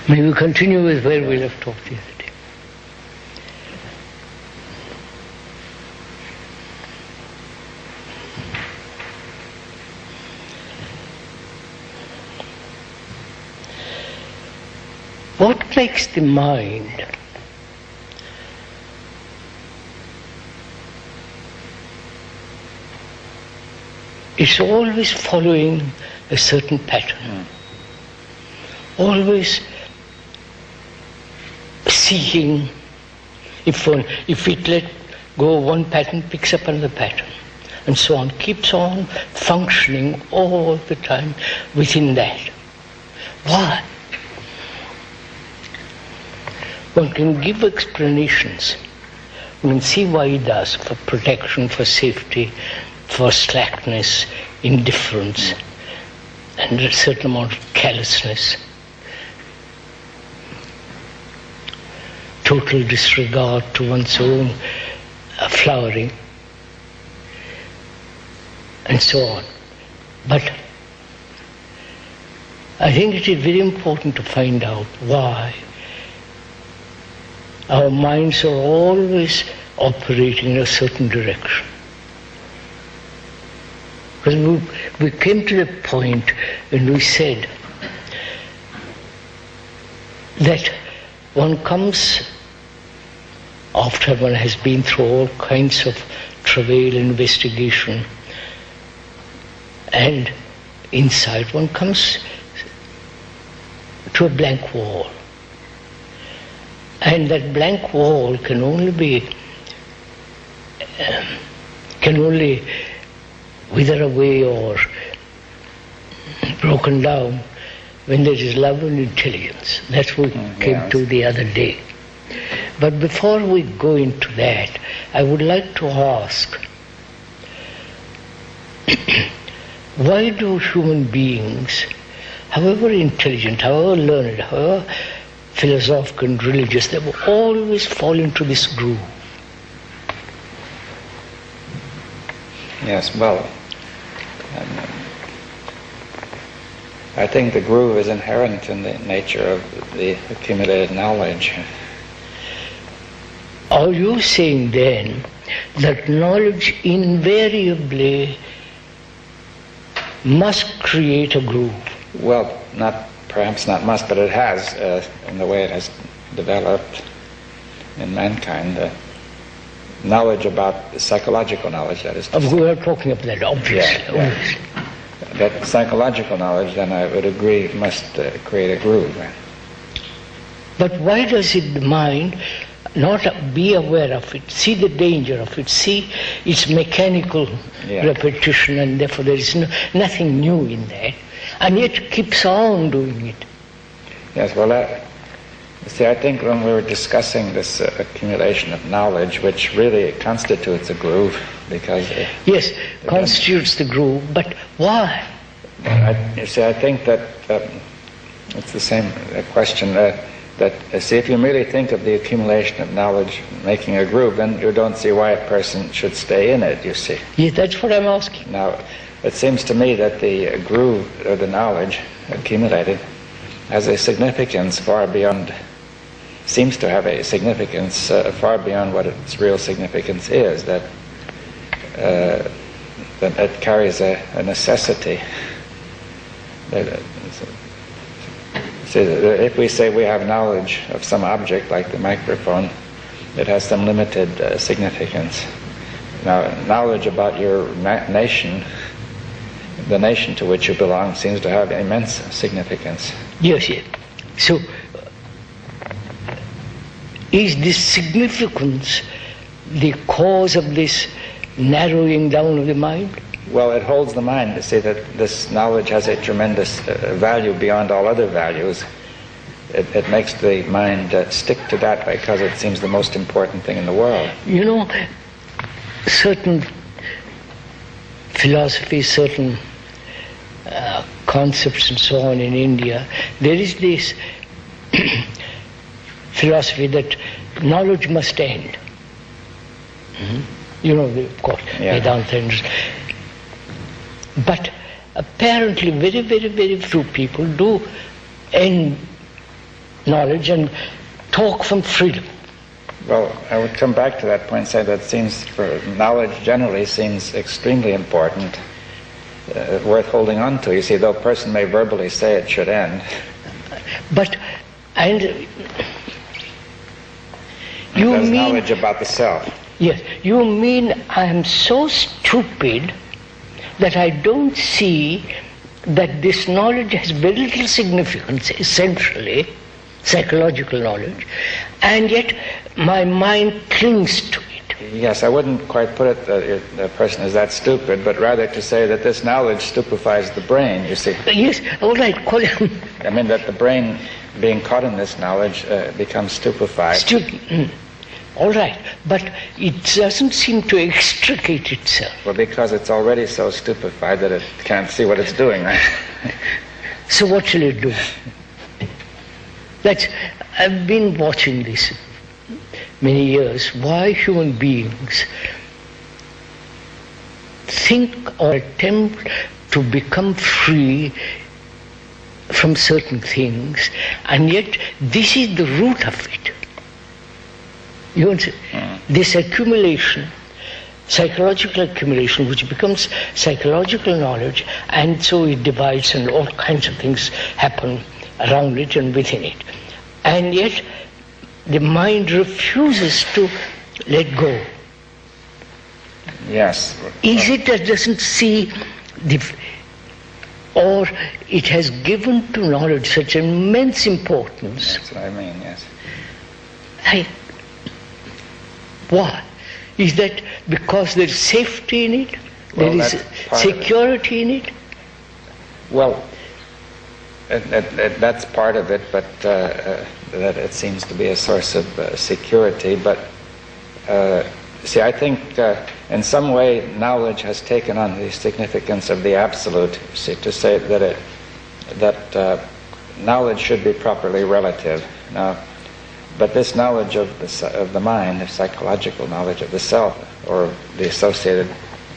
May we continue with where we left off the other day. What makes the mind is always following a certain pattern, always seeking. If it let go of one pattern, picks up another pattern, and so on, keeps on functioning all the time within that. Why? One can give explanations. One can see why it does, for protection, for safety, for slackness, indifference, and a certain amount of carelessness. Total disregard to one's own flowering, and so on. But I think it is very important to find out why our minds are always operating in a certain direction. Because we came to the point when we said that one comes after one has been through all kinds of travail, investigation, and inside one comes to a blank wall. And that blank wall can only wither away or broken down when there is love and intelligence. That's what we came to the other day. But before we go into that, I would like to ask, why do human beings, however intelligent, however learned, however philosophical and religious, they will always fall into this groove? Yes, well, I think the groove is inherent in the nature of the accumulated knowledge. Are you saying then that knowledge invariably must create a groove? Well, perhaps not must, but it has, in the way it has developed in mankind. Knowledge about psychological knowledge, that is. We are talking about that, obviously. Yeah. That psychological knowledge, then I would agree, must create a groove. But why does the mind not be aware of it, see the danger of it, see its mechanical repetition, and therefore there is nothing new in that, and yet keeps on doing it? Yes, well, see, I think when we were discussing this accumulation of knowledge, which really constitutes a groove, because... Yes, constitutes the groove, but why? You see, I think that it's the same question, see, if you merely think of the accumulation of knowledge making a groove, then you don't see why a person should stay in it, you see. Yes, that's what I'm asking. Now, it seems to me that the groove, or the knowledge accumulated, has a significance far beyond, seems to have a significance far beyond what its real significance is, that it carries a necessity. See, if we say we have knowledge of some object like the microphone, it has some limited significance. Now, knowledge about your nation, the nation to which you belong, seems to have immense significance. Yes, yes. So, is this significance the cause of this narrowing down of the mind? Well, it holds the mind to see that this knowledge has a tremendous value beyond all other values. it makes the mind stick to that because it seems the most important thing in the world. You know, certain philosophies, certain concepts and so on in India, there is this philosophy that knowledge must end. You know, of course, Vedanta. But apparently very, very, very few people do end knowledge and talk from freedom. Well, I would come back to that point and say that seems, for knowledge generally seems extremely important, worth holding on to. You see, though a person may verbally say it should end. But, and you there's mean... knowledge about the self. Yes, you mean I am so stupid that I don't see that this knowledge has very little significance, essentially, psychological knowledge, and yet my mind clings to it. Yes, I wouldn't quite put it that the person is that stupid, but rather to say that this knowledge stupefies the brain, you see. Yes, all right, call it. I mean that the brain, being caught in this knowledge, becomes stupefied. All right, but it doesn't seem to extricate itself. Well, because it's already so stupefied that it can't see what it's doing, right? So what shall it do? I've been watching this many years, why human beings think or attempt to become free from certain things, and yet this is the root of it. You understand? This accumulation, psychological accumulation, which becomes psychological knowledge, and so it divides and all kinds of things happen around it and within it. And yet the mind refuses to let go. Yes. Is it that it doesn't see or it has given to knowledge such immense importance? That's what I mean, yes. Why? Is that because there is safety in it? There is security in it? Well, that's part of it, but that it seems to be a source of security. But see, I think in some way knowledge has taken on the significance of the absolute. See, to say that knowledge should be properly relative. Now, but this knowledge of the mind, the psychological knowledge of the self, or the associated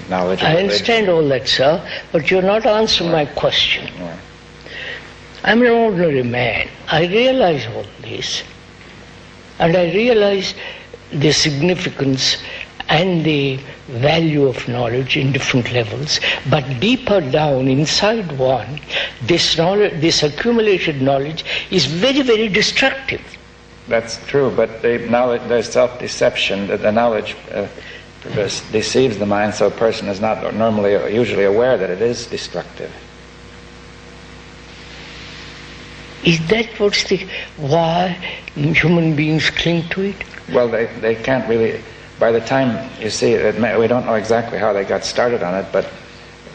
knowledge of I understand all that, sir, but you're not answering my question. Yeah. I'm an ordinary man. I realize all this, and I realize the significance and the value of knowledge in different levels, but deeper down inside one, this knowledge, this accumulated knowledge is very, very destructive. That's true, but there's self-deception, that the knowledge deceives the mind, so a person is not usually aware that it is destructive. Is that why human beings cling to it? Well, they can't really, by the time, you see, we don't know exactly how they got started on it, but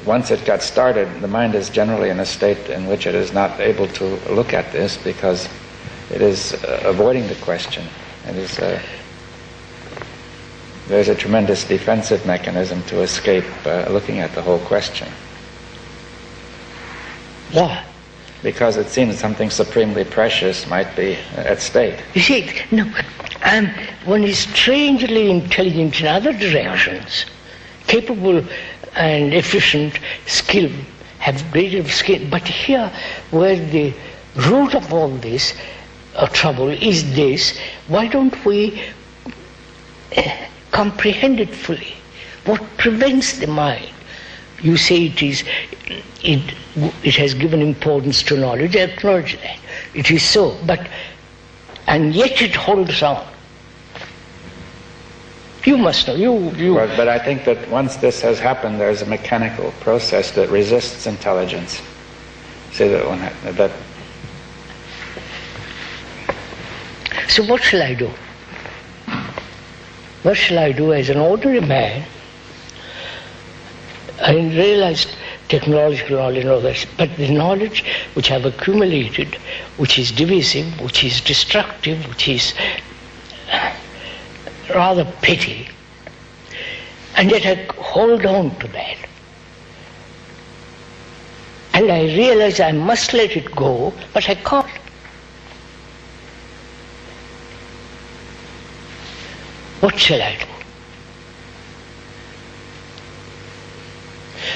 once it got started, the mind is generally in a state in which it is not able to look at this because it is avoiding the question. It is there's a tremendous defensive mechanism to escape looking at the whole question. Why? Because it seems something supremely precious might be at stake. You see, no, one is strangely intelligent in other directions, capable and efficient, skill, have greater skill, but here where the root of all this trouble is this, why don't we comprehend it fully? What prevents the mind? You say it has given importance to knowledge, I acknowledge that. It is so, and yet it holds on. You must know, you. But I think that once this has happened, there's a mechanical process that resists intelligence. See that. So what shall I do? What shall I do as an ordinary man? I realized technological knowledge and all that, but the knowledge which I've accumulated, which is divisive, which is destructive, which is rather petty, and yet I hold on to that. And I realize I must let it go, but I can't. What shall I do?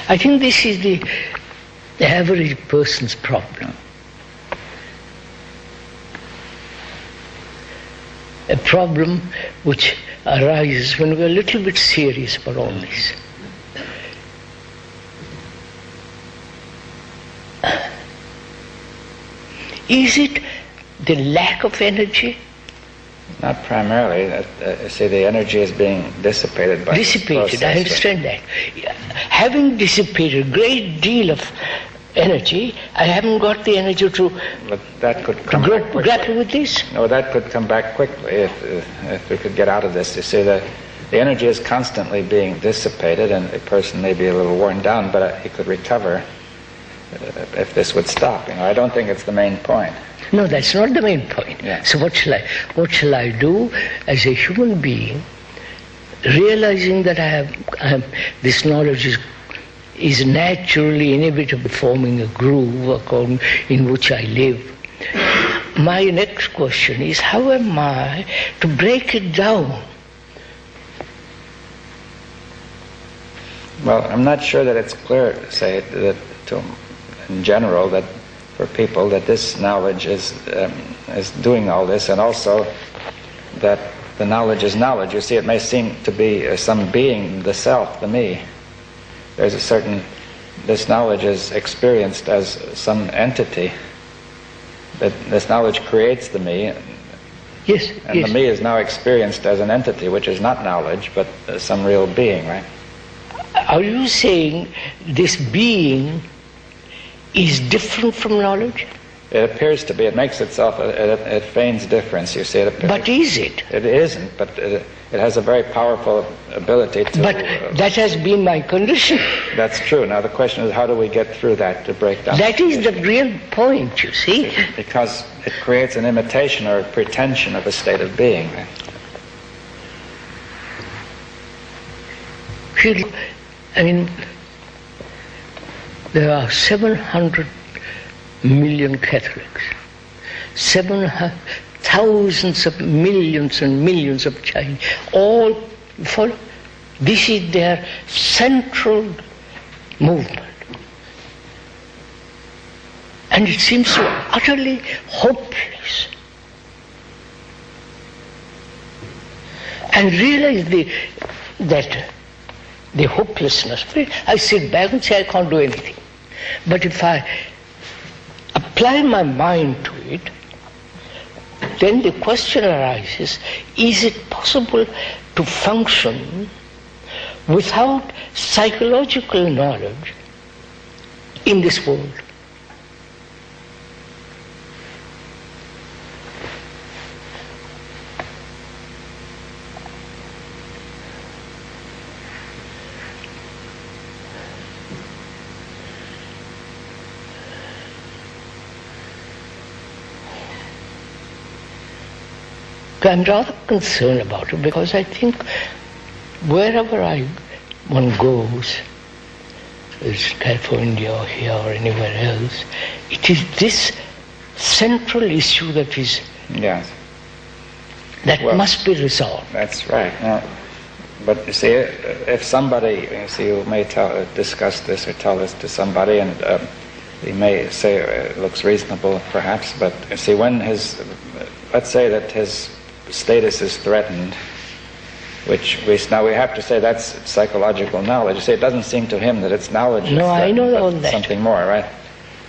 I think this is the average person's problem. A problem which arises when we're a little bit serious about all this. Is it the lack of energy? Not primarily. See, the energy is being dissipated by dissipated, I understand that. Having dissipated a great deal of energy, I haven't got the energy to but that could come back quickly. Grapple with this. No, that could come back quickly if we could get out of this. You see, the energy is constantly being dissipated, and a person may be a little worn down, but he could recover if this would stop. I don't think it's the main point. No, that's not the main point. Yeah. So what shall I do as a human being, realizing that I have this knowledge is naturally, inevitably forming a groove in which I live. My next question is, how am I to break it down? Well, I'm not sure that it's clear, say, that in general, that for people that this knowledge is doing all this, and also that the knowledge is knowledge. You see, it may seem to be some being, the self, the me. There's a certain, this knowledge is experienced as some entity. That this knowledge creates the me. Yes. And yes. the me is now experienced as an entity, which is not knowledge, but some real being, right? Are you saying this being is different from knowledge? It appears to be. It makes itself, it feigns difference, you see. But is it? It isn't, but it has a very powerful ability to... But that has been my condition. That's true. Now the question is, how do we get through that to break down? That is the real point, you see. Because it creates an imitation or a pretension of a state of being. I mean, there are 700 million Catholics, thousands of millions and millions of Chinese, all follow. This is their central movement. And it seems so utterly hopeless. And realize that the hopelessness. I sit back and say I can't do anything. But if I apply my mind to it, then the question arises, is it possible to function without psychological knowledge in this world? I'm rather concerned about it because I think wherever one goes, it's California or here or anywhere else, it is this central issue that is must be resolved. That's right. Now, but you see, if somebody, you may discuss this or tell this to somebody, and he may say it looks reasonable, perhaps, but you see, when let's say that his status is threatened, which we have to say that's psychological knowledge. You see, it doesn't seem to him that it's knowledge. No, I know all that. Something more, right?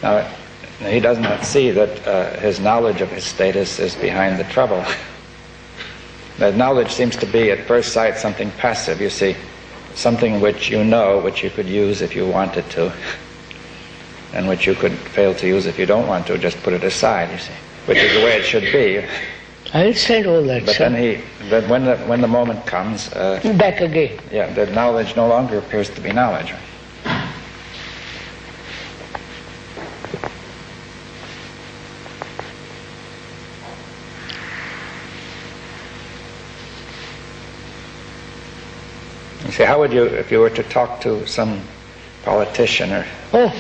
Now, he does not see that his knowledge of his status is behind the trouble. That knowledge seems to be, at first sight, something passive, you see, something which you know, which you could use if you wanted to, and which you could fail to use if you don't want to, just put it aside, you see, which is the way it should be. I understand all that, but sir. then when the moment comes... back again. Yeah, that knowledge no longer appears to be knowledge. You see, how would you, if you were to talk to some politician or... Oh.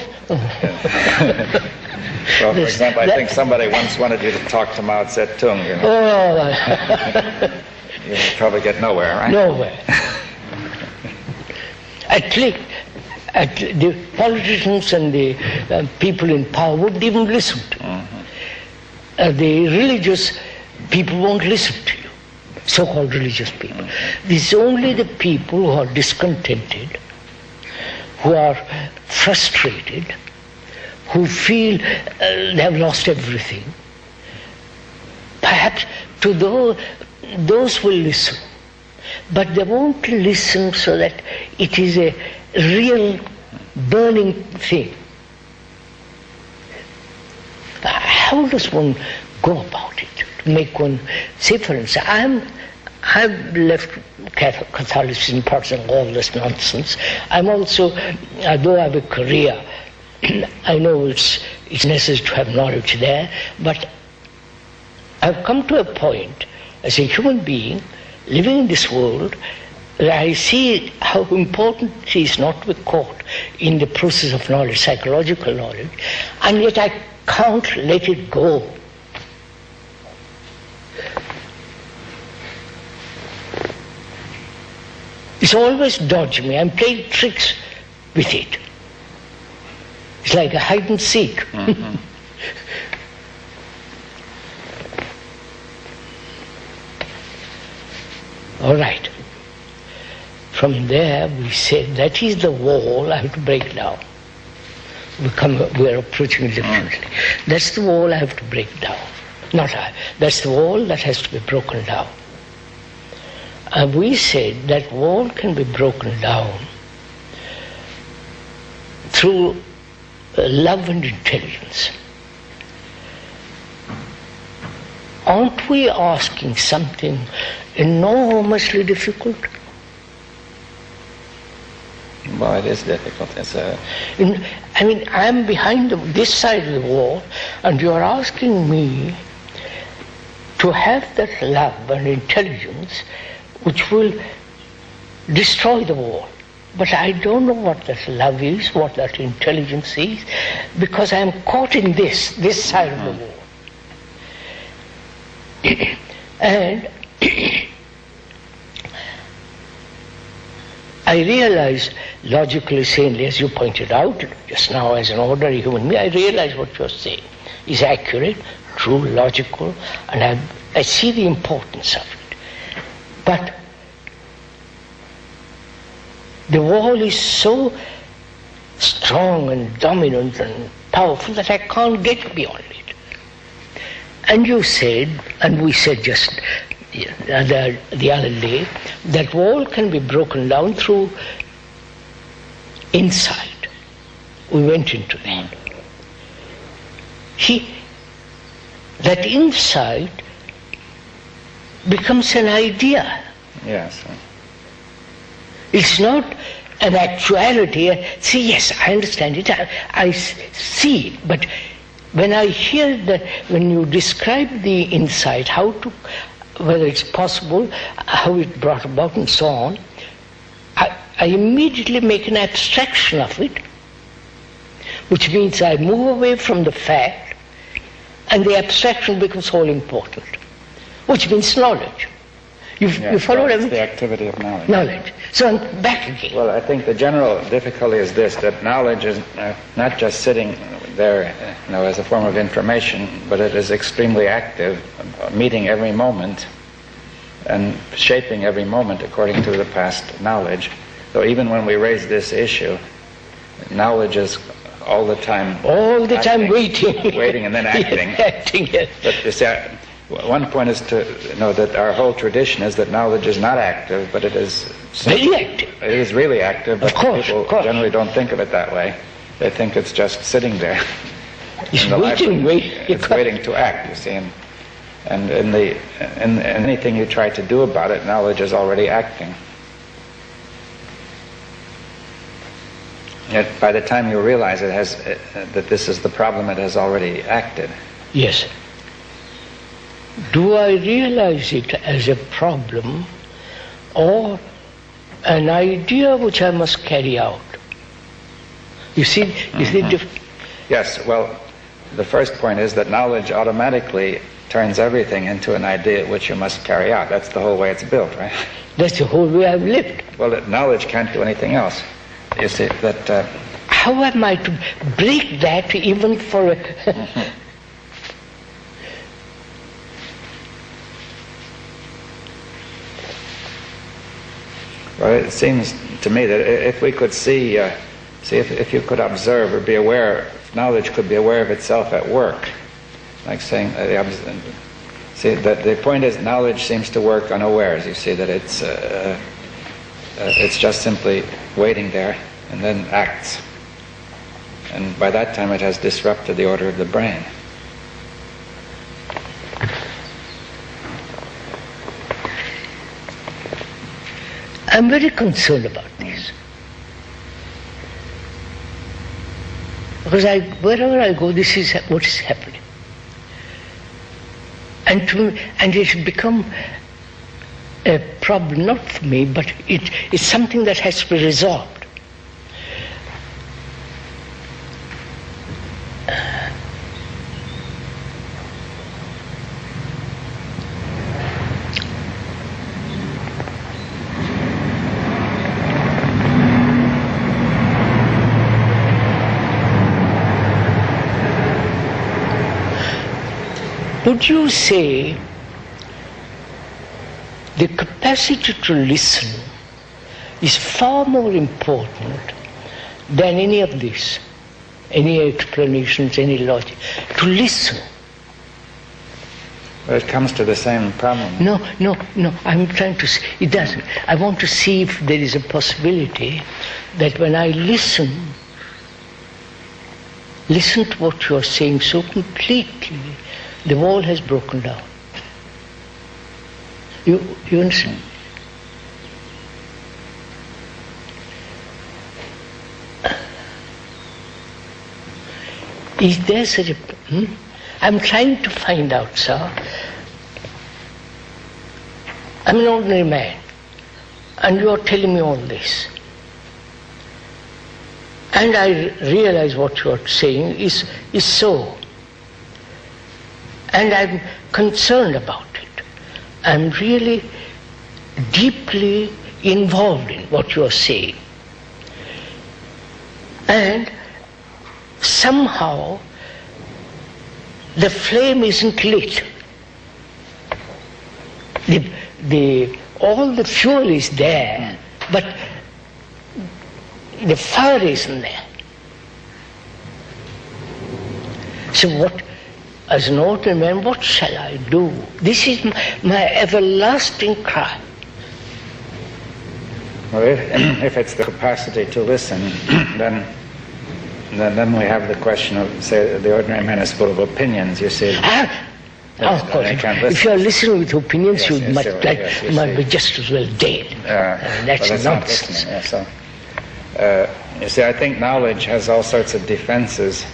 Well, for example, I think somebody once wanted you to talk to Mao Zedong, you know. Oh. You'd probably get nowhere, right? Nowhere. At least the politicians and the people in power wouldn't even listen to you. Mm-hmm. The religious people won't listen to you, so-called religious people. It's only the people who are discontented, who are frustrated, who feel they have lost everything. Perhaps to those will listen, but they won't listen so that it is a real burning thing. How does one go about it to make one, say for instance, I've left Catholicism, Protestant, all this nonsense. I'm also, though I have a career, I know it's necessary to have knowledge there, but I've come to a point as a human being living in this world that I see how important it is not to be caught in the process of knowledge, psychological knowledge, and yet I can't let it go. It's always dodging me. I'm playing tricks with it. It's like a hide and seek. Mm-hmm. All right. From there we said that is the wall I have to break down. We're approaching it differently. That's the wall I have to break down. Not I. That's the wall that has to be broken down. And we said that wall can be broken down through love and intelligence. Aren't we asking something enormously difficult? Well, it is difficult. I'm behind this side of the wall, and you are asking me to have that love and intelligence which will destroy the wall. But I don't know what that love is, what that intelligence is, because I am caught in this side of the wall. And I realize, logically, sanely, as you pointed out just now as an ordinary human being, I realize what you're saying is accurate, true, logical, and I see the importance of it. But the wall is so strong and dominant and powerful that I can't get beyond it. And you said, and we said just the other day, that wall can be broken down through insight. We went into that. That insight becomes an idea. Yes. It's not an actuality. See, yes, I understand it. I see it. But when I hear that, when you describe the insight, whether it's possible, how it brought about and so on, I immediately make an abstraction of it, which means I move away from the fact, and the abstraction becomes all important, which means knowledge. You follow what I mean? The activity of knowledge. Knowledge. So I'm back again. Well, I think the general difficulty is this, that knowledge is not just sitting there, as a form of information, but it is extremely active, meeting every moment and shaping every moment according to the past knowledge. So even when we raise this issue, knowledge is all the time acting, waiting and then acting. Acting, yes. But you see, one point is to know that our whole tradition is that knowledge is not active, but it is very active. It is really active, but people of course. generally don't think of it that way. They think it's just sitting there. It's waiting. It's waiting to act, you see. And in anything you try to do about it, knowledge is already acting. Yet by the time you realize that this is the problem, it has already acted. Yes. Do I realize it as a problem, or an idea which I must carry out. You see, Yes, well, the first point is that knowledge automatically turns everything into an idea which you must carry out. That's the whole way it's built, right? That's the whole way I've lived. Well, knowledge can't do anything else. You see, that... How am I to break that even for a... Well, it seems to me that if we could see if you could observe or be aware, knowledge could be aware of itself at work, like saying, see, that the point is knowledge seems to work unawares. You see that it's just simply waiting there and then acts. And by that time it has disrupted the order of the brain. I'm very concerned about this. Because wherever I go, this is what is happening. And it's become a problem, not for me, but it's something that has to be resolved. Would you say the capacity to listen is far more important than any of this, any explanations, any logic? To listen. Well, it comes to the same problem. No, I'm trying to say, it doesn't. I want to see if there is a possibility that when I listen to what you are saying so completely, the wall has broken down. You understand? Is there such a... I'm trying to find out, sir. I'm an ordinary man, and you are telling me all this. And I realize what you are saying is so. And I'm concerned about it. I'm really deeply involved in what you are saying. And somehow the flame isn't lit. All the fuel is there, but the fire isn't there. So what, as an ordinary man, what shall I do? This is my everlasting cry. Well, if it's the capacity to listen, then we have the question of, say, the ordinary man is full of opinions, you see. Of course. If you are listening with opinions, you might be just as well dead. That's nonsense. You see, I think knowledge has all sorts of defenses.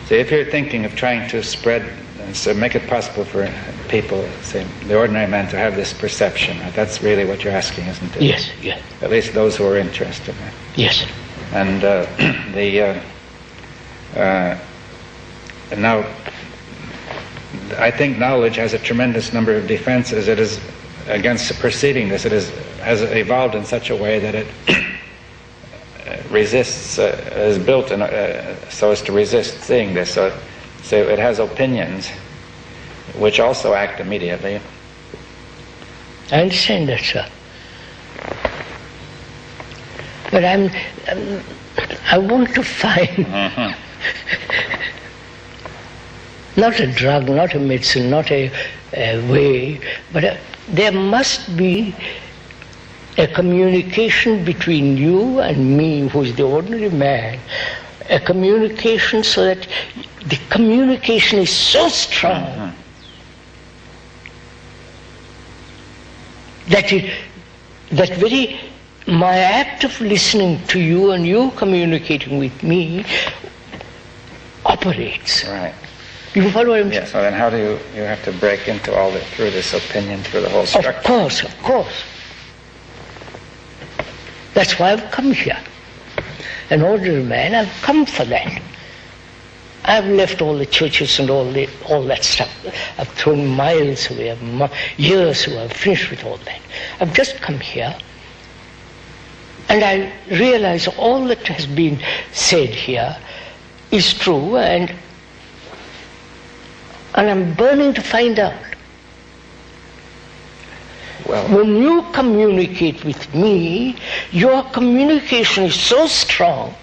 So if you're thinking of trying to spread, so make it possible for people, say, the ordinary man, to have this perception, that's really what you're asking, isn't it? Yes. At least those who are interested. Yes. And now, I think knowledge has a tremendous number of defenses. It is against perceiving this. It has evolved in such a way that it resists, is built so as to resist seeing this. So it has opinions which also act immediately. I understand that, sir. But I want to find not a drug, not a medicine, not a way, but there must be a communication between you and me, who is the ordinary man, a communication so that the communication is so strong that my act of listening to you and you communicating with me operates. Right. You follow what I'm saying? Yes. So then, how do you have to break into through this opinion, through the whole structure? Of course. That's why I've come here. An ordinary man, I've come for that. I've left all the churches and all that stuff. I've thrown miles away, years away, I've finished with all that. I've just come here, and I realize all that has been said here is true, and I'm burning to find out. Well, when you communicate with me, your communication is so strong,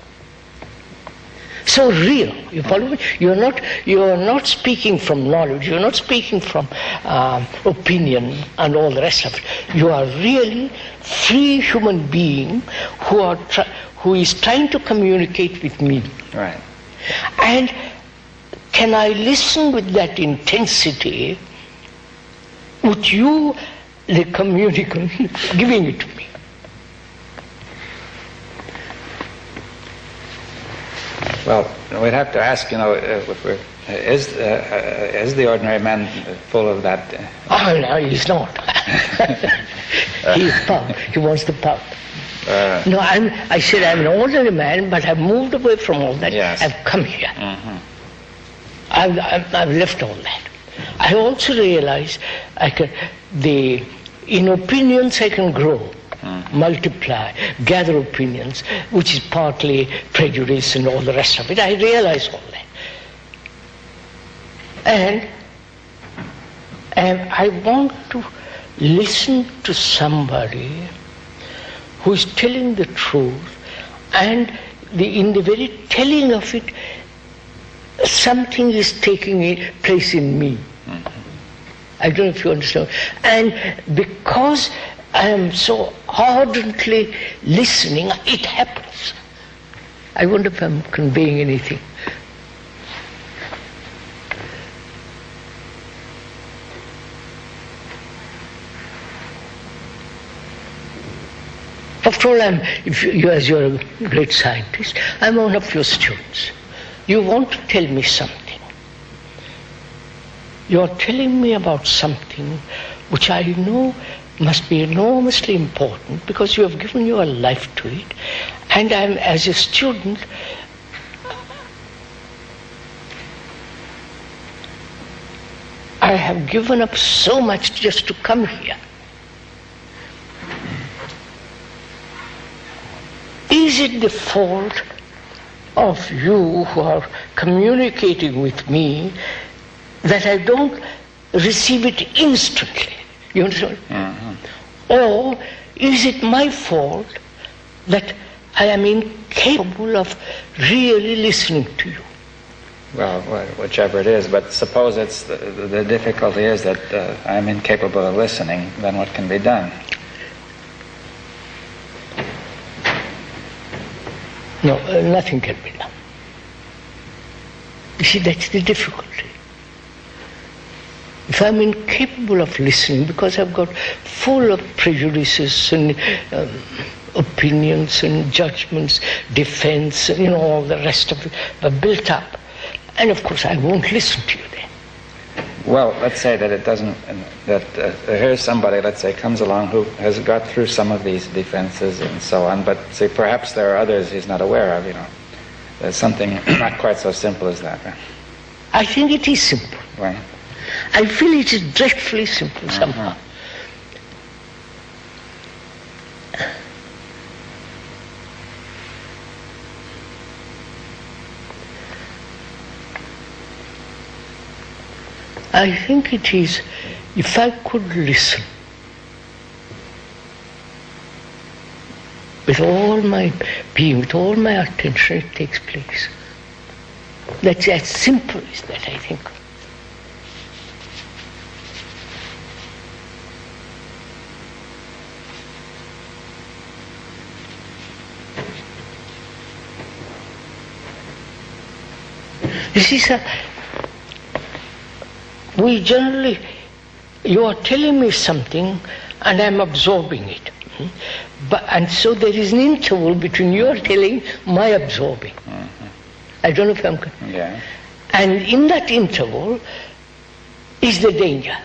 so real. You follow me? You are not speaking from knowledge. You are not speaking from opinion and all the rest of it. You are really free human being who is trying to communicate with me. Right. And can I listen with that intensity with you, the communicant, giving it to me? Well, we'd have to ask, is the ordinary man full of that? Oh, no, he's not. He's pulp. He wants the pulp. No, I said I'm an ordinary man, but I've moved away from all that. Yes. I've come here. Mm-hmm. I've left all that. I also realize in opinions I can grow, multiply, gather opinions, which is partly prejudice and all the rest of it. I realize all that. And I want to listen to somebody who is telling the truth, and in the very telling of it, something is taking place in me. I don't know if you understand. And because I am so ardently listening, it happens. I wonder if I'm conveying anything. After all, as you're a great scientist, I'm one of your students. You want to tell me something. You're telling me about something which I know must be enormously important because you have given your life to it. And as a student, I have given up so much just to come here. Is it the fault of you who are communicating with me that I don't receive it instantly? You understand? Mm-hmm. Or is it my fault that I am incapable of really listening to you? Well, whichever it is, but suppose it's the difficulty is that I'm incapable of listening, then what can be done? No, nothing can be done. You see, that's the difficulty. If I'm incapable of listening because I've got full of prejudices and opinions and judgments, defense, and all the rest of it are built up, and of course I won't listen to you then. Well, let's say that it doesn't, that here's somebody, let's say, comes along who has got through some of these defenses and so on, but say perhaps there are others he's not aware of, There's something not quite so simple as that. Right? I think it is simple. Right. I feel it is dreadfully simple somehow. I think it is, if I could listen with all my being, with all my attention, it takes place. That's as simple as that, I think. You see, sir, you are telling me something and I'm absorbing it. And so there is an interval between your telling, my absorbing. Mm-hmm. I don't know if I'm... Yeah. And in that interval is the danger.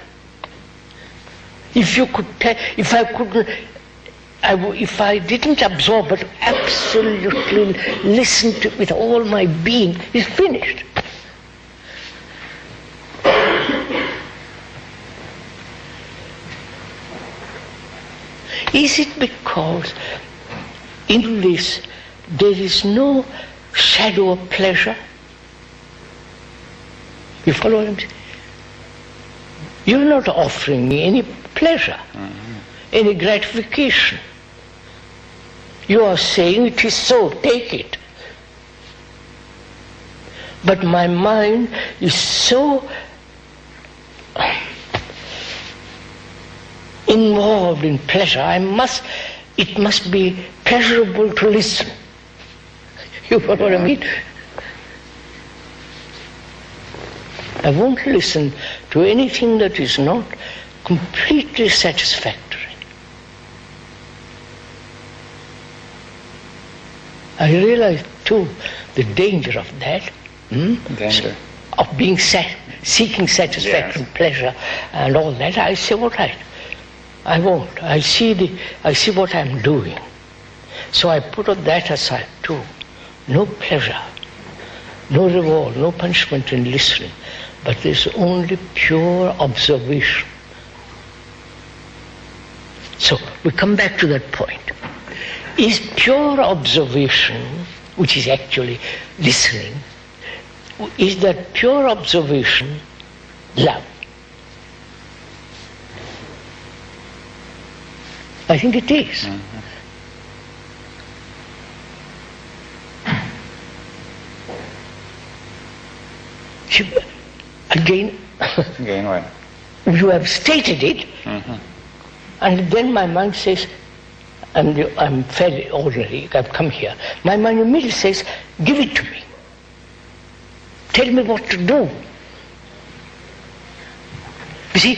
If I could if I didn't absorb but absolutely listen to it with all my being, it's finished. Is it because in this there is no shadow of pleasure? You follow what I'm saying? You're not offering me any pleasure, any gratification. You are saying it is so, take it. But my mind is so involved in pleasure, it must be pleasurable to listen. You follow what I mean? I won't listen to anything that is not completely satisfactory. I realize too the danger of that. Danger. Of being seeking satisfaction, pleasure and all that. I say, all right, I won't. I see what I'm doing. So I put all that aside too. No pleasure, no reward, no punishment in listening, but there's only pure observation. So we come back to that point. Is pure observation, which is actually listening, is that pure observation love? I think it is. Again what? You have stated it, and then my mind says, I'm fairly ordinary, I've come here. My mind immediately says, give it to me. Tell me what to do. You see,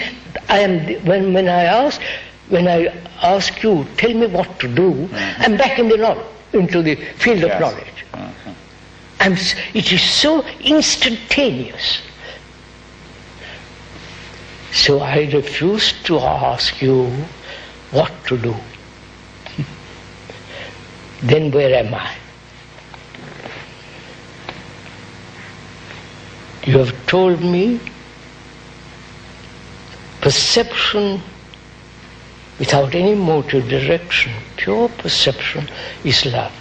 when I ask you, tell me what to do, I'm back into the field of knowledge. It is so instantaneous. So I refuse to ask you what to do. Then where am I? You have told me perception without any motive direction, pure perception is love.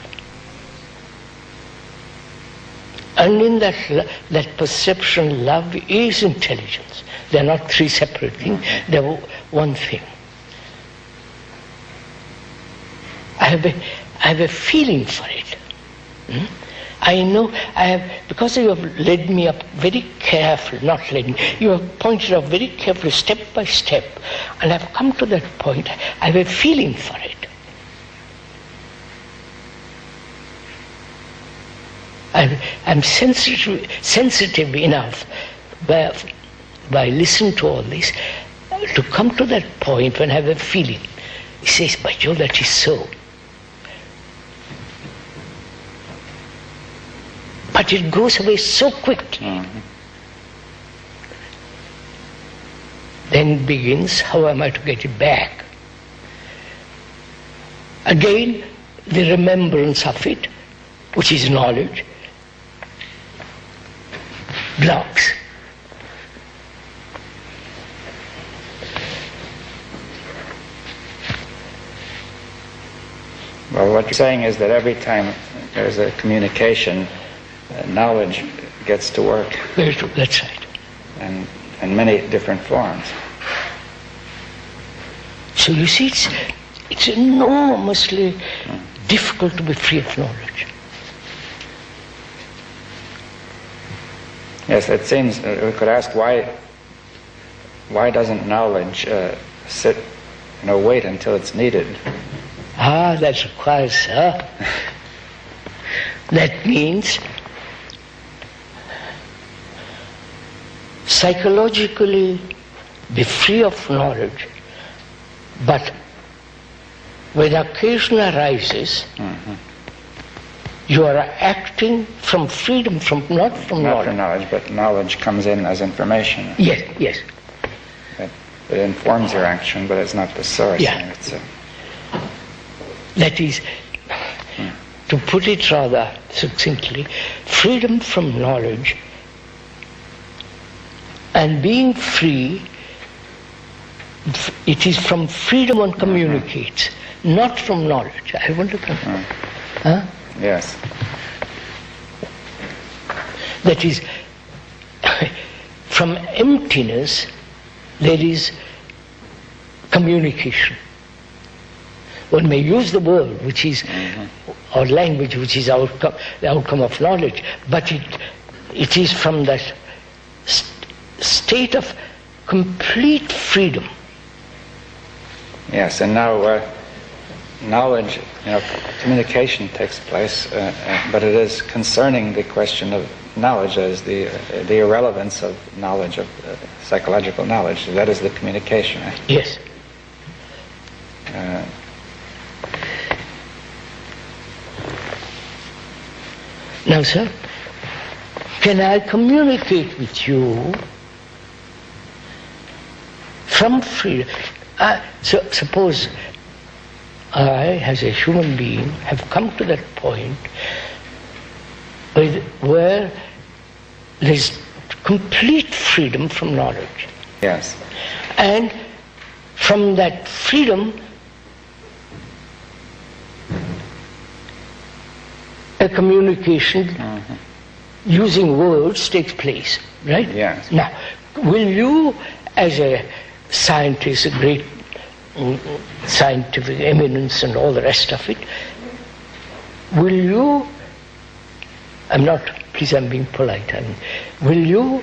And in that perception, love is intelligence. They are not three separate things, they are one thing. I have a feeling for it. I know because you have led me up very carefully, you have pointed out very carefully, step by step, and I've come to that point, I have a feeling for it. I'm sensitive enough by listening to all this to come to that point when I have a feeling. He says, by Jove, that is so. But it goes away so quickly. Then begins, how am I to get it back? Again, the remembrance of it, which is knowledge, blocks. Well, what you're saying is that every time there's a communication, knowledge gets to work. Very true, that's right. And in many different forms. So you see, it's enormously difficult to be free of knowledge. Yes, it seems we could ask why doesn't knowledge sit, wait until it's needed? That requires, that means psychologically be free of knowledge, but when occasion arises, you are acting from freedom, not from knowledge. Not from knowledge, but knowledge comes in as information. Yes. It informs your action, but it's not the source. Yeah. That is, to put it rather succinctly, freedom from knowledge, and being free, it is from freedom one communicates, not from knowledge. I want to confirm. Huh? Yes. That is, from emptiness there is communication. One may use the word, which is, or language, which is the outcome of knowledge, but it is from that state of complete freedom. Yes, and now knowledge, communication takes place, but it is concerning the question of knowledge, as the irrelevance of knowledge, of psychological knowledge. That is the communication, right? Yes. Now, sir, can I communicate with you from freedom? So suppose I, as a human being, have come to that point where there is complete freedom from knowledge. Yes. And from that freedom, a communication using words takes place, right? Yes. Now, will you, as a scientist, a great scientific eminence and all the rest of it, will you, please, I'm being polite, will you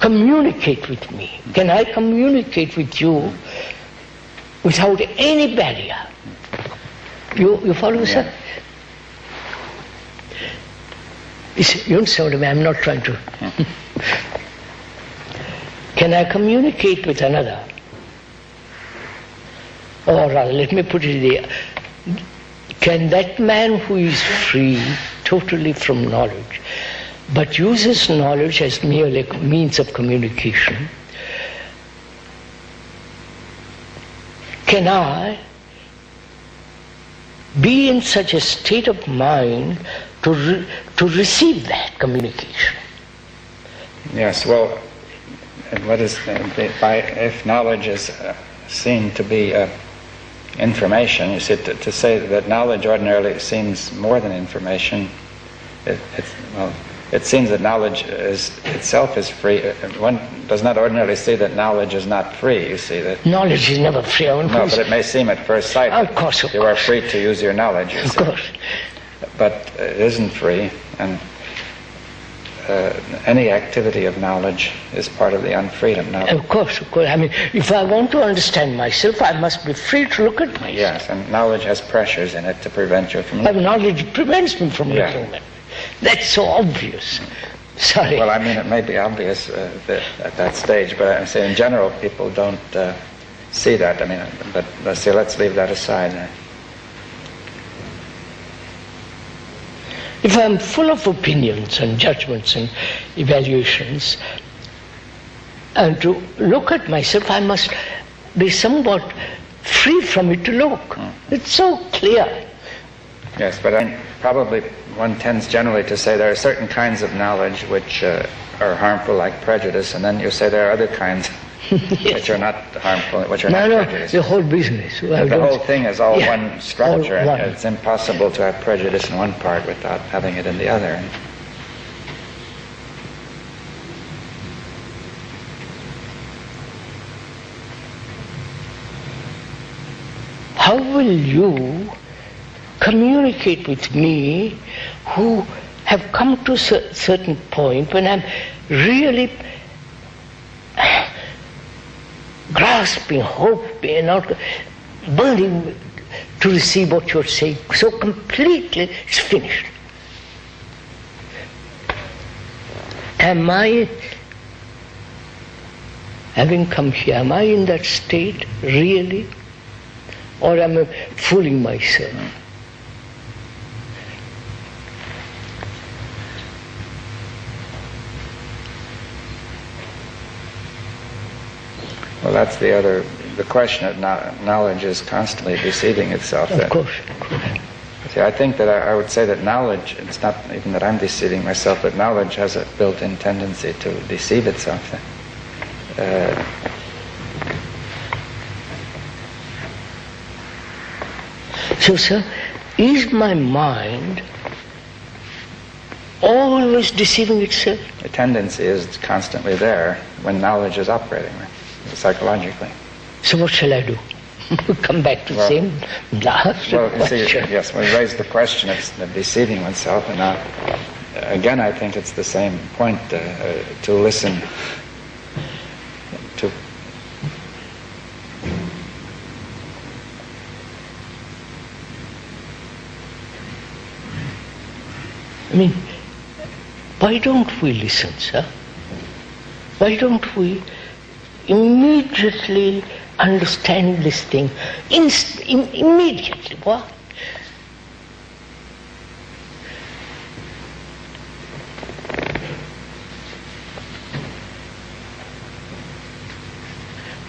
communicate with me? Can I communicate with you without any barrier? You follow, sir? You understand what I mean? I'm not trying to. Can I communicate with another? Or rather, let me put it there. Can that man who is free totally from knowledge, but uses knowledge as merely a means of communication, can I be in such a state of mind to receive that communication? Yes, well, what is if knowledge is seen to be information, you see, to say that knowledge ordinarily seems more than information, it seems that knowledge itself is free. One does not ordinarily see that knowledge is not free, you see. That knowledge is never free. No, but it may seem at first sight of course, you are free to use your knowledge, you see. Of course. But it isn't free, and any activity of knowledge is part of the unfreedom. Now, of course. I mean, if I want to understand myself, I must be free to look at myself. Yes, and knowledge has pressures in it to prevent you from looking. Knowledge prevents me from looking at it. That's so obvious. Sorry. Well, I mean, it may be obvious at that stage, but I'm saying in general people don't see that. I mean, but let's leave that aside. If I'm full of opinions and judgments and evaluations, and to look at myself, I must be somewhat free from it to look. It's so clear. Yes, but probably one tends generally to say there are certain kinds of knowledge which are harmful, like prejudice, and then you say there are other kinds Yes. which are not harmful, which are not prejudice. The whole business. The whole thing is all one structure. All one. It's impossible to have prejudice in one part without having it in the other. How will you communicate with me who have come to a certain point when I'm really grasping, hoping, not burning to receive what you're saying so completely, it's finished. Am I, having come here, am I in that state really? Or am I fooling myself? Well, that's the other the question of knowledge is constantly deceiving itself. Of course. See, I think that I would say that knowledge, it's not even that I'm deceiving myself, but knowledge has a built-in tendency to deceive itself. So, sir, is my mind always deceiving itself? The tendency is constantly there when knowledge is operating, psychologically. So what shall I do? Come back to the same last question. Yes, when we raise the question of deceiving oneself, and again I think it's the same point, to listen to. I mean, why don't we listen, sir? Why don't we immediately understand this thing? Immediately. What?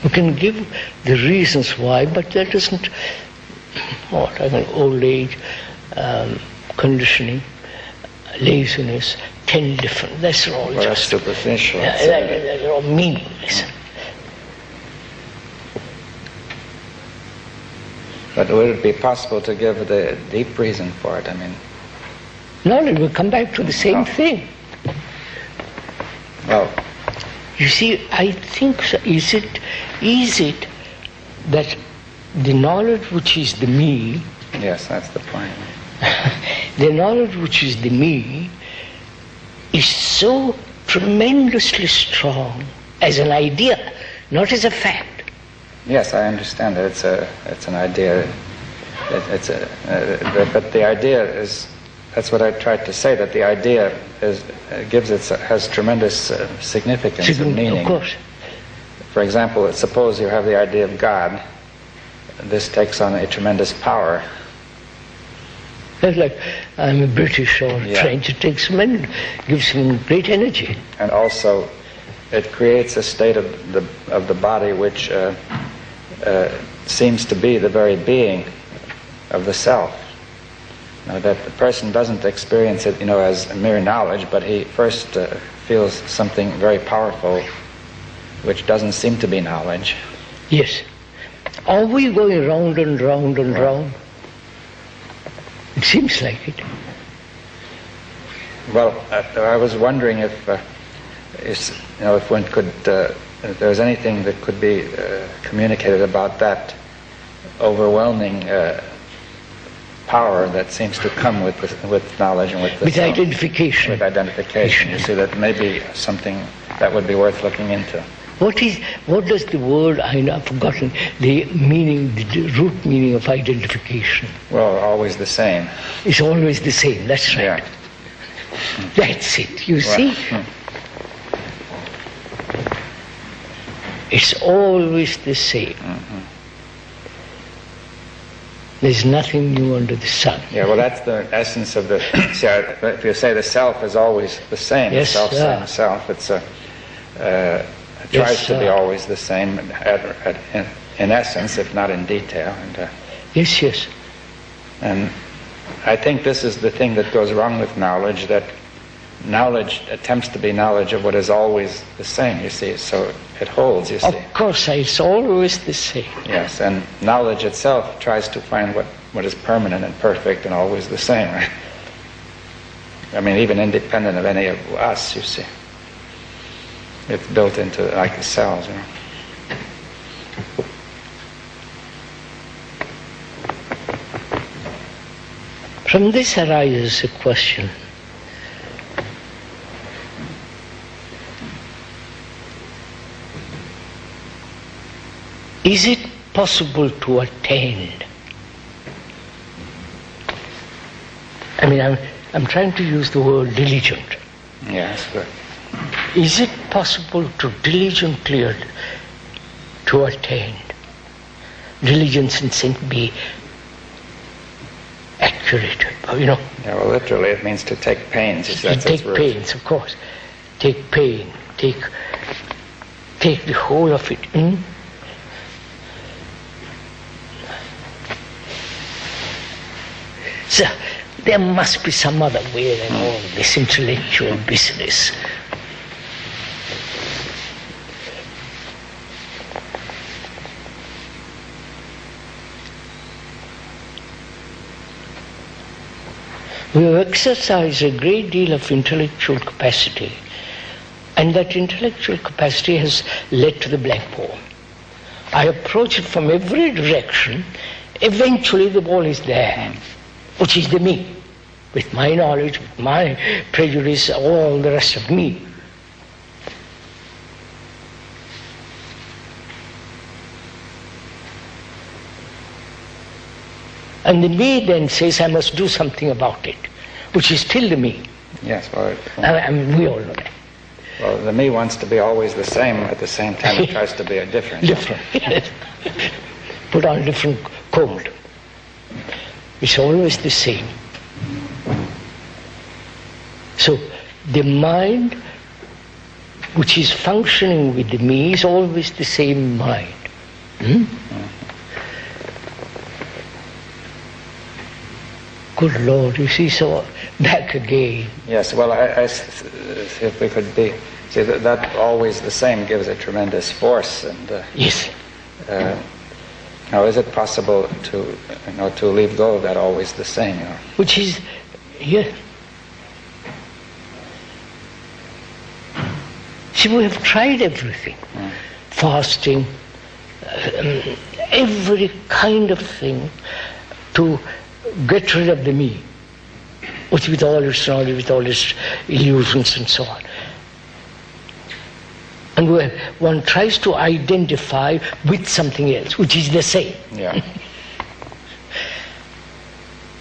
We can give the reasons why, but that doesn't, old age, conditioning, laziness, 10 different, that's all well, that's superficial. They're all meaningless. But would it be possible to give the deep reason for it? I mean, no, it will come back to the same thing. Well, you see, I think, is it that the knowledge which is the me? Yes, that's the point. The knowledge which is the me is so tremendously strong as an idea, not as a fact. Yes, I understand that it's an idea. But the idea is, that's what I tried to say, that the idea has tremendous significance and meaning. Of course. For example, suppose you have the idea of God. This takes on a tremendous power. That's like, I'm a British or French, it takes men, gives him great energy. And also, it creates a state of the body which seems to be the very being of the self. Now, that the person doesn't experience it, as mere knowledge, but he first feels something very powerful, which doesn't seem to be knowledge. Yes. Are we going round and round and round? It seems like it. Well, I was wondering if one could, if there's anything that could be communicated about that overwhelming power that seems to come with knowledge and with the with self. Identification. With identification. You see, that may be something that would be worth looking into. What does the word, I've forgotten, the meaning, the root meaning of identification? Well, always the same. It's always the same, that's right. Yeah. That's it, you see? It's always the same. Mm-hmm. There's nothing new under the sun. Yeah, well, that's the essence of the... See, if you say the self is always the same, yes, the self-same self, it tries to be always the same in essence, if not in detail. And, yes. And I think this is the thing that goes wrong with knowledge, that knowledge attempts to be knowledge of what is always the same, you see, so it holds, you see. Of course, it's always the same. Yes, and knowledge itself tries to find what is permanent and perfect and always the same, right? I mean, even independent of any of us, you see. It's built into, like the cells, From this arises a question. Is it possible to attain? I mean, I'm trying to use the word diligent. Yes, good. Is it possible to diligently to attain? Diligence in sense be accurate, Yeah, well, literally it means to take pains. Take pains, of course. Take pain. Take the whole of it in. So there must be some other way than all this intellectual business. We have exercised a great deal of intellectual capacity, and that intellectual capacity has led to the blank wall. I approach it from every direction. Eventually the wall is there, which is the me, with my knowledge, with my prejudice, all the rest of me. And the me then says, I must do something about it, which is still the me. Yes, well, I mean, we all know that. Well, the me wants to be always the same, at the same time it tries to be a different. Different, yes. Put on a different coat. It's always the same. So the mind, which is functioning with the me, is always the same mind. Good Lord, you see, so back again. Yes, well, if we could be, see, that always the same gives a tremendous force. And yes. Now, is it possible to, to leave go of that always the same? Which is, yeah. See, we have tried everything. Fasting, every kind of thing to get rid of the me, which with all its knowledge, with all its illusions and so on. And one tries to identify with something else, which is the same. Yeah.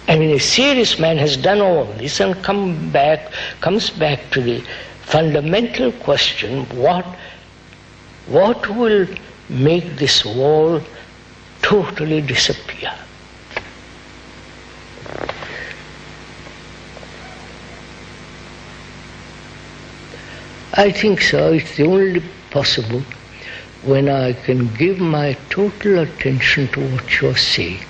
I mean, a serious man has done all this and comes back to the fundamental question, what will make this wall totally disappear? I think so. It's the only possible when I can give my total attention to what you're saying.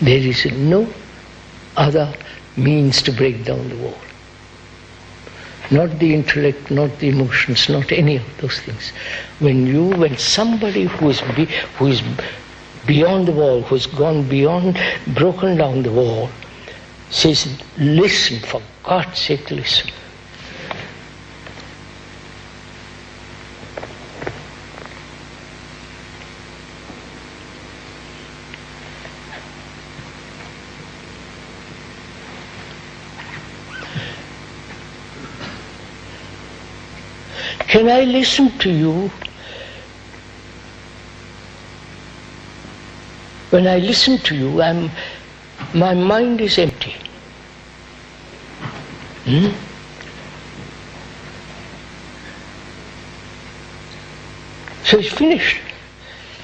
There is no other means to break down the wall. Not the intellect, not the emotions, not any of those things. When somebody who is beyond the wall, who has gone beyond, broken down the wall, says, listen, for God's sake, listen. Can I listen to you? When I listen to you, my mind is empty. So it's finished.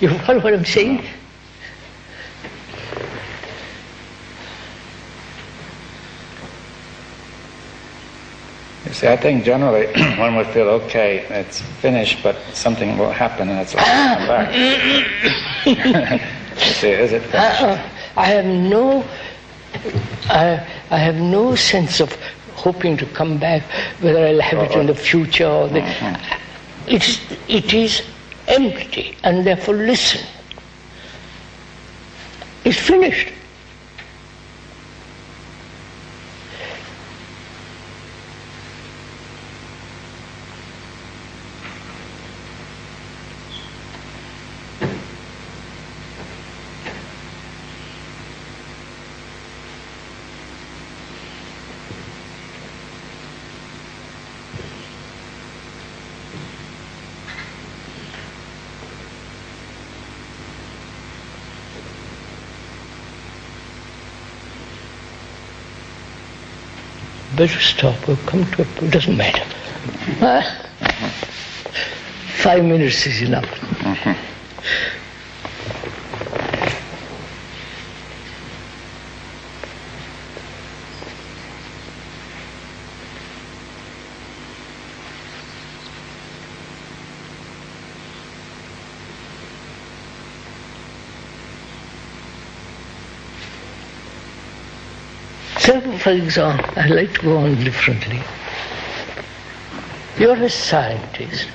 You follow what I'm saying? You see, I think generally one would feel, okay, it's finished, but something will happen and it's like come back. You see, is it finished? I have no sense of hoping to come back, whether I'll have it in the future or it is empty, and therefore listen. It's finished. Better stop, we'll come to it doesn't matter. 5 minutes is enough. So, for example, I'd like to go on differently. You're a scientist.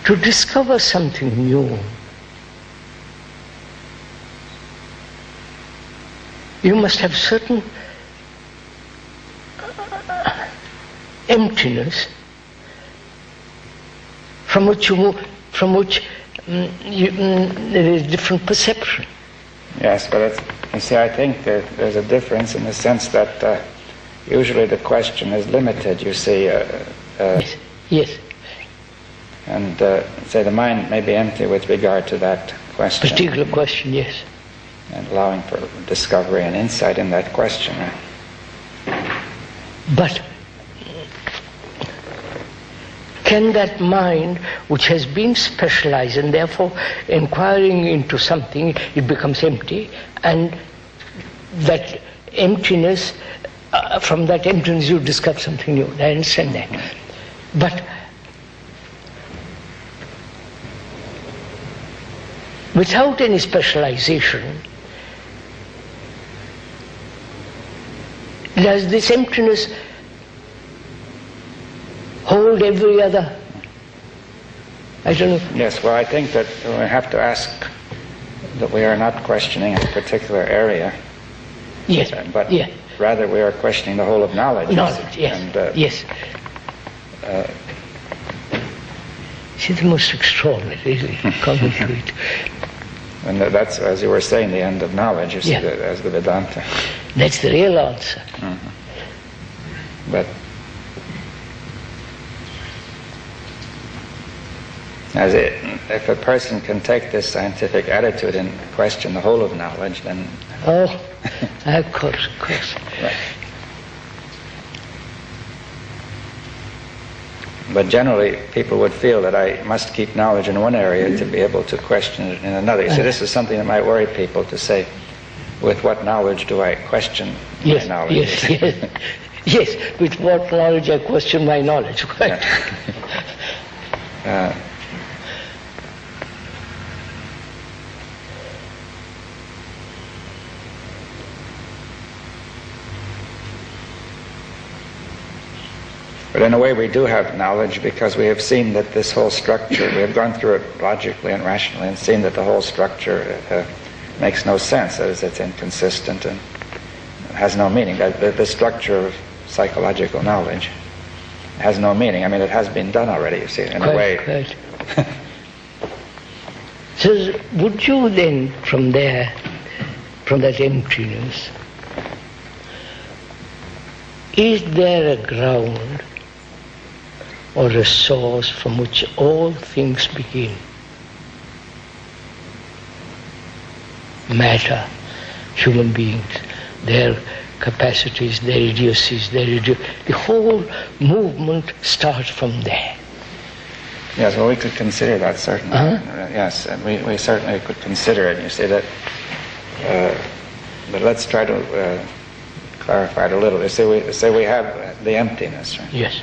To discover something new, you must have certain emptiness from which there is different perception. Yes, but you see, I think that there's a difference in the sense that usually the question is limited, you see. Yes, yes. And say the mind may be empty with regard to that question. Particular question, yes. And allowing for discovery and insight in that question. But can that mind, which has been specialized and therefore inquiring into something, it becomes empty, and that emptiness, from that emptiness you discover something new. I understand that. But without any specialization, does this emptiness hold every other? I don't know. Yes, well, I think that we have to ask that we are not questioning a particular area. Yes, but rather we are questioning the whole of knowledge. Knowledge, yes. And, yes. It's the most extraordinary, really, coming to it. And that's, as you were saying, the end of knowledge, you see, as the Vedanta. That's the real answer. Mm-hmm. But if a person can take this scientific attitude and question the whole of knowledge, then... Oh, of course, of course. Right. But generally, people would feel that I must keep knowledge in one area to be able to question it in another. So this is something that might worry people, to say, with what knowledge do I question my knowledge? Yes, yes. Yes, with what knowledge I question my knowledge. Right. But in a way we do have knowledge, because we have seen that this whole structure, we have gone through it logically and rationally and seen that the whole structure makes no sense, that is, it's inconsistent and has no meaning. The structure of psychological knowledge has no meaning. I mean, it has been done already, you see, in a way. Quite. So would you then, from there, from that emptiness, is there a ground or a source from which all things begin? Matter, human beings, their capacities, their idiocies, the whole movement starts from there. Yes, well, we could consider that, certainly. Yes, and we certainly could consider it. You see that, but let's try to clarify it a little. You say we have the emptiness, right? Yes.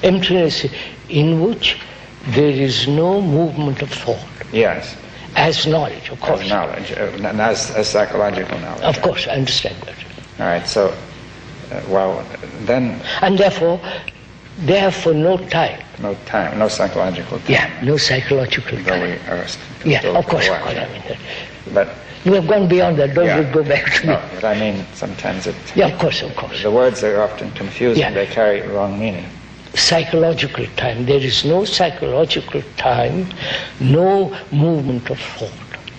Emptiness in which there is no movement of thought. Yes. As knowledge, of course. As knowledge, and as psychological knowledge. Of course, I understand that. All right, so, well, then... And therefore no time. No time, no psychological time. Yeah, no psychological time. Though we are yeah, of course. I mean, but we have gone beyond that. Don't we go back to no, but I mean, sometimes it... Yeah, of course. The words are often confusing. Yeah. They carry wrong meaning. Psychological time. There is no psychological time, no movement of thought.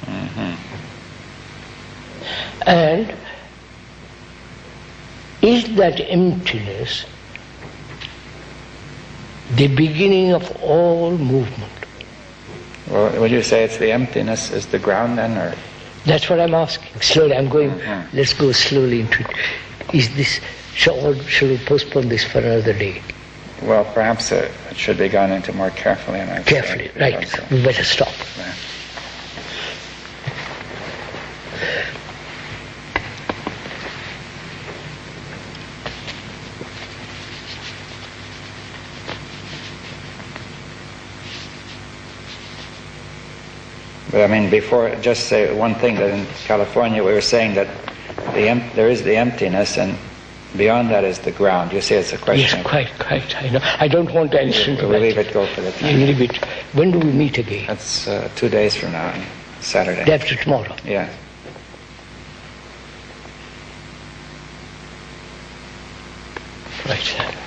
Mm-hmm. And is that emptiness the beginning of all movement? Well, would you say it's the emptiness is the ground then, or? That's what I'm asking. Slowly, I'm going, let's go slowly into it. Is this, shall we postpone this for another day? Well, perhaps it should be gone into more carefully. Carefully, right. We better stop. Yeah. But I mean, before, just say one thing, that in California we were saying that there is the emptiness, and beyond that is the ground. You see, it's a question. Yes, quite. I know. I don't want to answer into We'll that. leave it go for the time. You leave it. When do we meet again? That's 2 days from now, Saturday. Day after tomorrow. Yeah. Right.